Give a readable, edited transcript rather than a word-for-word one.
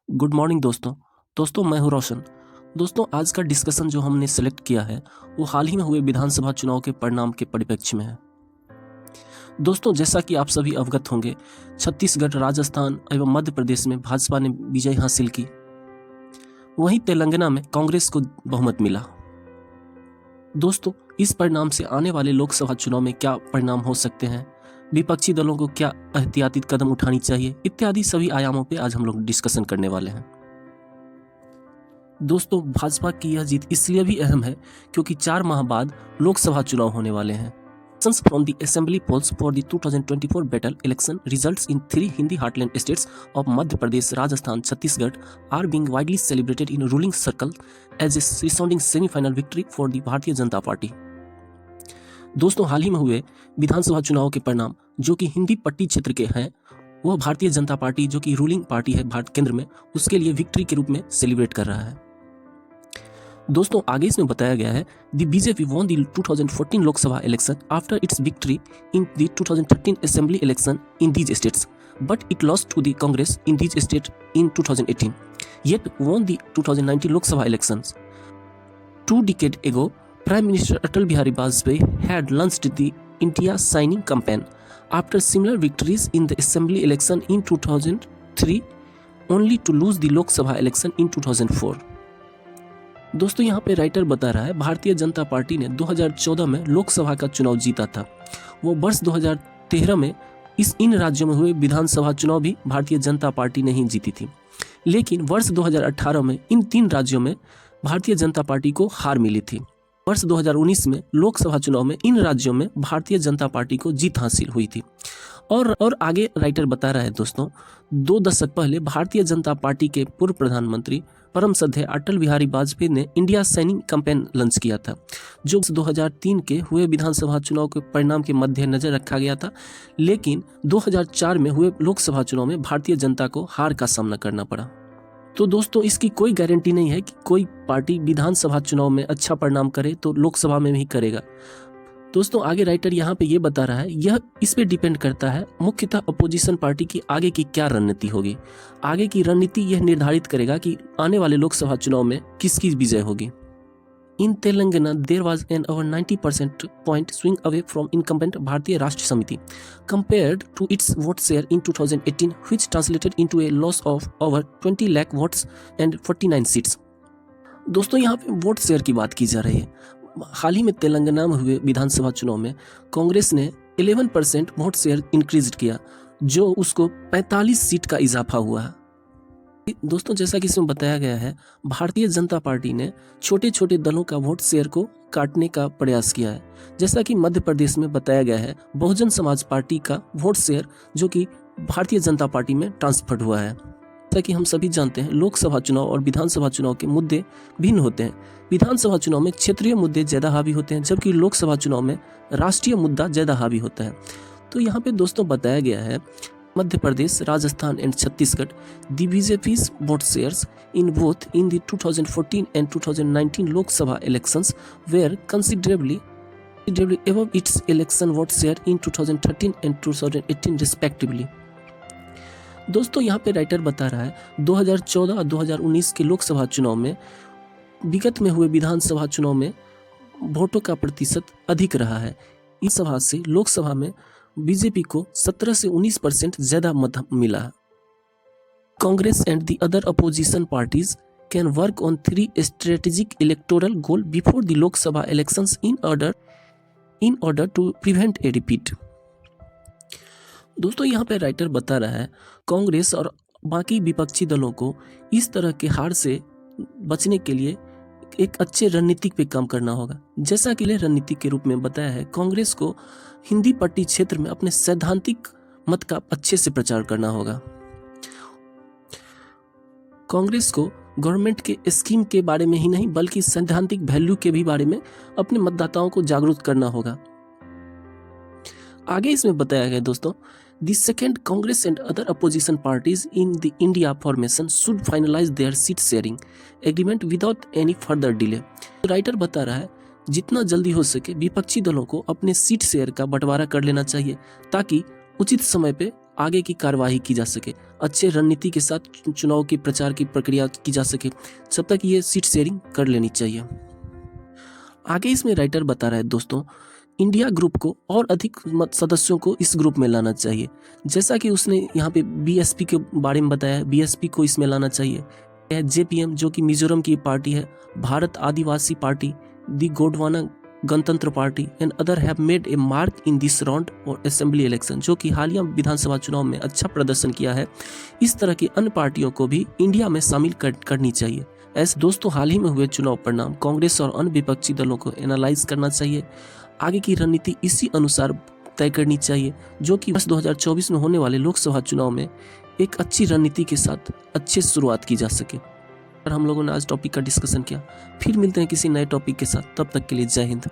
Good morning दोस्तों मैं हूं रोशन। दोस्तों आज का डिस्कशन जो हमने सेलेक्ट किया है वो हाल ही में हुए विधानसभा चुनाव के परिणाम के परिप्रेक्ष्य में है। दोस्तों जैसा कि आप सभी अवगत होंगे, छत्तीसगढ़, राजस्थान एवं मध्य प्रदेश में भाजपा ने विजय हासिल की। वहीं तेलंगाना में कांग्रेस को बहुमत मिला। दोस्तों इस परिणाम से आने वाले लोकसभा चुनाव में क्या परिणाम हो सकते हैं, विपक्षी दलों को क्या एहतियाती कदम उठानी चाहिए, इत्यादि सभी आयामों पे आज हम लोग डिस्कशन करने वाले हैं। दोस्तों भाजपा की यह जीत इसलिए भी अहम है क्योंकि 4 माह बाद लोकसभा चुनाव होने वाले हैं। From the assembly polls for the 2024 battle election results in 3 Hindi heartland states of Madhya Pradesh, Rajasthan, Chhattisgarh are being widely celebrated in ruling circle as a resounding semi-final victory for the Bharatiya Janata party. दोस्तों हाल ही में हुए विधानसभा चुनाव के परिणाम जो कि हिंदी पट्टी क्षेत्र के हैं, वह भारतीय जनता पार्टी जो कि रूलिंग पार्टी है भारत केंद्र में, उसके लिए विक्ट्री के रूप में सेलिब्रेट कर रहा है। दोस्तों आगे इसमें बताया गया है the BJP won the 2014 Lok Sabha election after its victory in the 2013 assembly election in these states but it lost to the Congress in these state in 2018 yet won the 2019 Lok Sabha elections. 2 decades ago, Prime Minister Atal Bihari Vajpayee had launched the India Signing campaign after similar victories in the assembly election in 2003 only to lose the Lok Sabha election in 2004। दोस्तों यहाँ पे writer बता रहा है Bharatiya Janata party ने 2014 में लोकसभा का चुनाव जीता था। वो वर्ष 2013 में इन राज्यों में हुए विधानसभा चुनाव भी भारतीय जनता पार्टी ने ही जीती थी, लेकिन वर्ष 2018 में इन 3 राज्यों में भारतीय जनता पार्टी को हार मिली थी। वर्ष 2019 में लोकसभा चुनाव में इन राज्यों में भारतीय जनता पार्टी को जीत हासिल हुई थी। और आगे राइटर बता रहा है दोस्तों 2 दशक पहले भारतीय जनता पार्टी के पूर्व प्रधानमंत्री परम श्रद्धेय अटल बिहारी वाजपेयी ने इंडिया साइनिंग कैंपेन लॉन्च किया था, जो 2003 के हुए विधानसभा चुनाव के परिणाम के मद्देनजर रखा गया था, लेकिन 2004 में हुए लोकसभा चुनाव में भारतीय जनता को हार का सामना करना पड़ा। तो दोस्तों इसकी कोई गारंटी नहीं है कि कोई पार्टी विधानसभा चुनाव में अच्छा परिणाम करे तो लोकसभा में भी करेगा। दोस्तों आगे राइटर यहाँ पे ये बता रहा है यह इस पे डिपेंड करता है मुख्यतः अपोजिशन पार्टी की आगे की क्या रणनीति होगी। आगे की रणनीति यह निर्धारित करेगा कि आने वाले लोकसभा चुनाव में किसकी विजय होगी। In Telangana there was an over 90% point swing away from incumbent Bharatiya Rashtra Samiti compared to its vote share in 2018 which translated into a loss of over 20 lakh votes and 49 seats. दोस्तों यहाँ पे वोट शेयर की बात की जा रही है। हाल ही में तेलंगाना में हुए विधानसभा चुनाव में कांग्रेस ने 11% वोट शेयर इंक्रीज किया, जो उसको 45 सीट का इजाफा हुआ है। दोस्तों जैसा कि इसमें बताया गया है भारतीय जनता पार्टी ने छोटे छोटे दलों का वोट शेयर को काटने का प्रयास किया है। जैसा कि मध्य प्रदेश में बताया गया है बहुजन समाज पार्टी का वोट शेयर जो कि भारतीय जनता पार्टी में ट्रांसफर हुआ है। जैसा कि हम सभी जानते हैं लोकसभा चुनाव और विधानसभा चुनाव के मुद्दे भिन्न होते हैं। विधानसभा चुनाव में क्षेत्रीय मुद्दे ज्यादा हावी होते हैं, जबकि लोकसभा चुनाव में राष्ट्रीय मुद्दा ज्यादा हावी होता है। तो यहाँ पे दोस्तों बताया गया है Madhya Pradesh, Rajasthan and Chhattisgarh the BJP's vote shares in both in the 2014 and 2019 Lok Sabha elections were considerably above its election vote share in 2013 and 2018 respectively। दोस्तों यहाँ पे राइटर बता रहा है 2014 और 2019 के लोकसभा चुनाव में विगत में हुए विधानसभा चुनाव में वोटों का प्रतिशत अधिक रहा है। इस सभा से लोकसभा में बीजेपी को 17 से 19% ज्यादा मत मिला। Congress and the other opposition parties can work on 3 strategic electoral goal before the Lok Sabha elections in order to prevent a repeat. दोस्तों यहाँ पे राइटर बता रहा है कांग्रेस और बाकी विपक्षी दलों को इस तरह के हार से बचने के लिए एक अच्छे रणनीति पे काम करना होगा। जैसा कि रणनीति के रूप में बताया है कांग्रेस को हिंदी पट्टी क्षेत्र में अपने सैद्धांतिक मत का अच्छे से प्रचार करना होगा। कांग्रेस को गवर्नमेंट के स्कीम के बारे में ही नहीं बल्कि सैद्धांतिक वैल्यू के भी बारे में अपने मतदाताओं को जागरूक करना होगा। आगे इसमें बताया गया दोस्तों The second, Congress and other opposition parties in the India formation should finalize their seat sharing agreement without any further delay। Writer बता रहा है जितना जल्दी हो सके विपक्षी दलों को अपने सीट शेयर का बंटवारा कर लेना चाहिए ताकि उचित समय पे आगे की कार्यवाही की जा सके, अच्छे रणनीति के साथ चुनाव के प्रचार की प्रक्रिया की जा सके, जब तक ये सीट शेयरिंग कर लेनी चाहिए। आगे इसमें राइटर बता रहा है दोस्तों, इंडिया ग्रुप को और अधिक सदस्यों को इस ग्रुप में लाना चाहिए। जैसा कि उसने यहाँ पे बीएसपी के बारे में बताया है, बीएसपी को इसमें लाना चाहिए। जेपीएम जो कि मिजोरम की पार्टी है, भारत आदिवासी पार्टी, दी गोंडवाना गणतंत्र party and other have made a mark in this round और असेंबली इलेक्शन, जो कि हालिया विधानसभा चुनाव में अच्छा प्रदर्शन किया है। इस तरह की अन्य पार्टियों को भी इंडिया में शामिल करनी चाहिए। ऐसे दोस्तों हाल ही में हुए चुनाव परिणाम कांग्रेस और अन्य विपक्षी दलों को एनालाइज करना चाहिए, आगे की रणनीति इसी अनुसार तय करनी चाहिए, जो कि वर्ष 2024 में होने वाले लोकसभा चुनाव में एक अच्छी रणनीति के साथ अच्छी शुरुआत की जा सके। हम लोगों ने आज टॉपिक का डिस्कशन किया, फिर मिलते हैं किसी नए टॉपिक के साथ, तब तक के लिए जय हिंद।